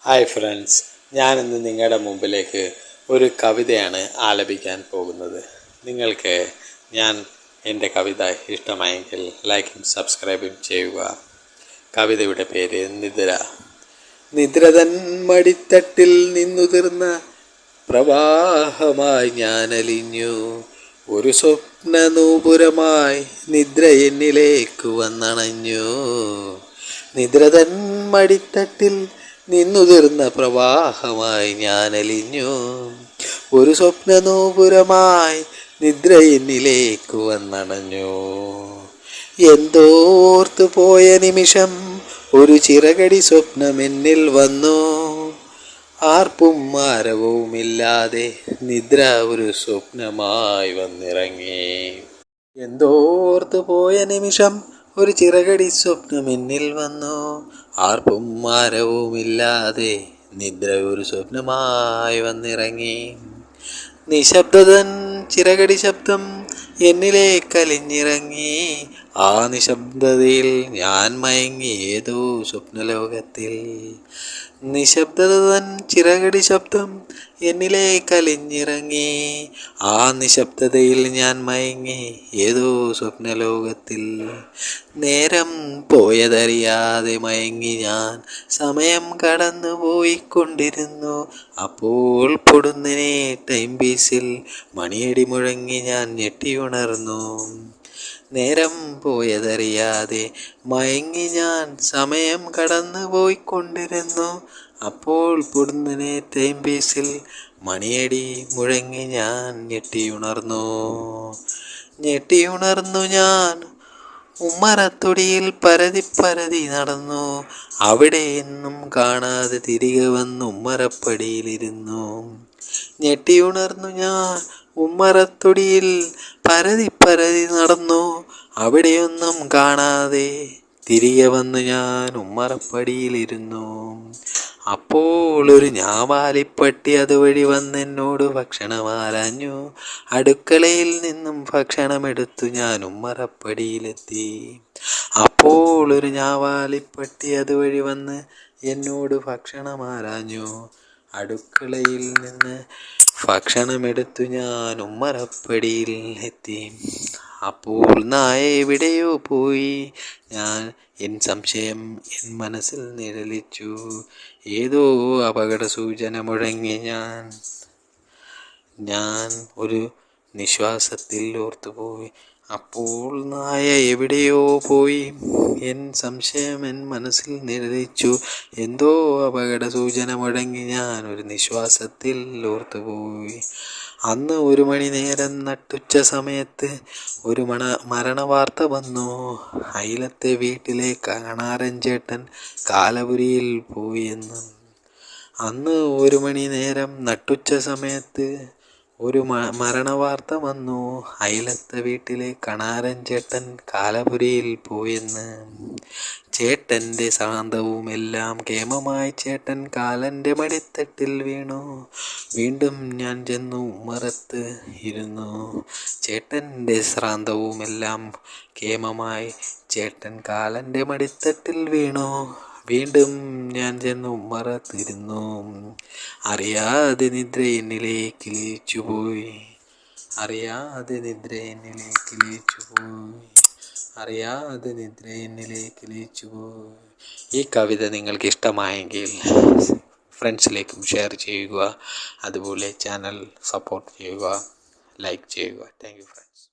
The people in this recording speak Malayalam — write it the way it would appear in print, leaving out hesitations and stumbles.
ഹായ് ഫ്രണ്ട്സ്, ഞാനിന്ന് നിങ്ങളുടെ മുമ്പിലേക്ക് ഒരു കവിതയാണ് ആലപിക്കാൻ പോകുന്നത്. നിങ്ങൾക്ക് എൻ്റെ കവിത ഇഷ്ടമായെങ്കിൽ ലൈക്കും സബ്സ്ക്രൈബും ചെയ്യുക. കവിതയുടെ പേര് നിദ്ര. നിദ്രതൻ മടിത്തട്ടിൽ നിന്നുതിർന്ന പ്രവാഹമായി ഞാനലിഞ്ഞു. ഒരു സ്വപ്ന നൂപുരമായി നിദ്ര എന്നിലേക്ക് വന്നണഞ്ഞു. നിദ്രതൻ മടിത്തട്ടിൽ നിന്നുതിർന്ന പ്രവാഹമായി ഞാനലിഞ്ഞു. ഒരു സ്വപ്ന നൂപുരമായി നിദ്ര എന്നിലേക്ക് വന്നണഞ്ഞു. എന്തോർത്തു പോയ നിമിഷം ഒരു ചിറകടി സ്വപ്നം എന്നിൽ വന്നു. ആർപ്പും ആരവുമില്ലാതെ നിദ്ര ഒരു സ്വപ്നമായി വന്നിറങ്ങി. എന്തോർത്തു പോയ നിമിഷം ഒരു ചിറകടി സ്വപ്നം എന്നിൽ വന്നു. ആർപ്പും ആരവുമില്ലാതെ നിദ്ര ഒരു സ്വപ്നമായി വന്നിറങ്ങി. നിശബ്ദതൻ ചിറകടി ശബ്ദം എന്നിലേക്കലിഞ്ഞിറങ്ങി. ആ നിശബ്ദതയിൽ ഞാൻ മയങ്ങി ഏതോ സ്വപ്നലോകത്തിൽ. നിശബ്ദതൻ ചിറകടി ശബ്ദം എന്നിലേക്കലിഞ്ഞിറങ്ങി. ആ നിശബ്ദതയിൽ ഞാൻ മയങ്ങി ഏതോ സ്വപ്നലോകത്തിൽ. നേരം പോയതറിയാതെ മയങ്ങി ഞാൻ സമയം കടന്നു പോയിക്കൊണ്ടിരുന്നു. അപ്പോൾ പൊടുന്നനെ ടൈം പീസിൽ മണിയടി മുഴങ്ങി ഞാൻ ഞെട്ടിയുണർന്നു. നേരം പോയതറിയാതെ മയങ്ങി ഞാൻ സമയം കടന്നു പോയിക്കൊണ്ടിരുന്നു. അപ്പോൾ പൊടുന്നനെ ടൈം പീസിൽ മണിയടി മുഴങ്ങി ഞാൻ ഞെട്ടിയുണർന്നു ഞാൻ ഉമ്മറത്തൊടിയിൽ പരതി നടന്നു. അവിടെ എന്നും കാണാതെ തിരികെ വന്ന് ഉമ്മറപ്പടിയിലിരുന്നു. ഞെട്ടിയുണർന്നു ഞാൻ ഉമ്മറത്തൊടിയിൽ പരതി നടന്നു. അവിടെയൊന്നും കാണാതെ തിരികെ വന്ന് ഞാൻ ഉമ്മറപ്പടിയിലിരുന്നു. അപ്പോൾ ഒരു ഞാവാലിപ്പട്ടി അതുവഴി വന്നെന്നോട് ഭക്ഷണമാരാഞ്ഞു. അടുക്കളയിൽ നിന്നും ഭക്ഷണമെടുത്തു ഞാൻ ഉമ്മറപ്പടിയിലെത്തി. അപ്പോൾ ഒരു ഞാവാലിപ്പട്ടി അതുവഴി വന്ന് എന്നോട് ഭക്ഷണമാരാഞ്ഞു. അടുക്കളയിൽ നിന്ന് ഭക്ഷണമെടുത്തു ഞാൻ ഉമ്മറപ്പടിയിൽ എത്തി. അപ്പോൾ നായ എവിടെയോ പോയി. എൻ സംശയം എൻ മനസ്സിൽ നിഴലിച്ചു. ഏതോ അപകട സൂചന മുഴങ്ങി ഞാൻ ഒരു നിശ്വാസത്തിൽ ഓർത്തുപോയി. അപ്പോൾ നായ എവിടെയോ പോയി. എൻ സംശയം എൻ മനസ്സിൽ നിഴലിച്ചു. എന്തോ അപകട സൂചന മുഴങ്ങി ഞാൻ ഒരു നിശ്വാസത്തിൽ ഓർത്തുപോയി. അന്ന് 1 മണി നേരം നട്ടുച്ച സമയത്ത് ഒരു മരണവാർത്ത വന്നു. അയലത്തെ വീട്ടിലെ കാണാരൻ ചേട്ടൻ കാലപുരിയിൽ പോയെന്ന്. അന്ന് 1 മണി നേരം നട്ടുച്ച സമയത്ത് ഒരു മരണവാർത്ത വന്നു. അയലത്തെ വീട്ടിലെ കണാരൻ ചേട്ടൻ കാലപുരിയിൽ പോയെന്ന്. ചേട്ടൻ്റെ ശാന്തവുമെല്ലാം കേമമായി ചേട്ടൻ കാലൻ്റെ മടിത്തട്ടിൽ വീണു. വീണ്ടും ഞാൻ ചെന്നു ഉമ്മറത്ത് ഇരുന്നു. ചേട്ടൻ്റെ ശ്രാന്തവുമെല്ലാം കേമമായി ചേട്ടൻ കാലൻ്റെ മടിത്തട്ടിൽ വീണു. വീണ്ടും ഞാൻ ചെന്ന് ഉമ്മറത്തിരുന്നു. അറിയാതെ നിദ്ര എന്നിലേക്ക് ലയിച്ചുപോയി. അറിയാതെ നിദ്ര എന്നിലേക്ക് ലയിച്ചുപോയി. ഈ കവിത നിങ്ങൾക്ക് ഇഷ്ടമായെങ്കിൽ ഫ്രണ്ട്സിലേക്കും ഷെയർ ചെയ്യുക. അതുപോലെ ചാനൽ സപ്പോർട്ട് ചെയ്യുക, ലൈക്ക് ചെയ്യുക. Thank you friends.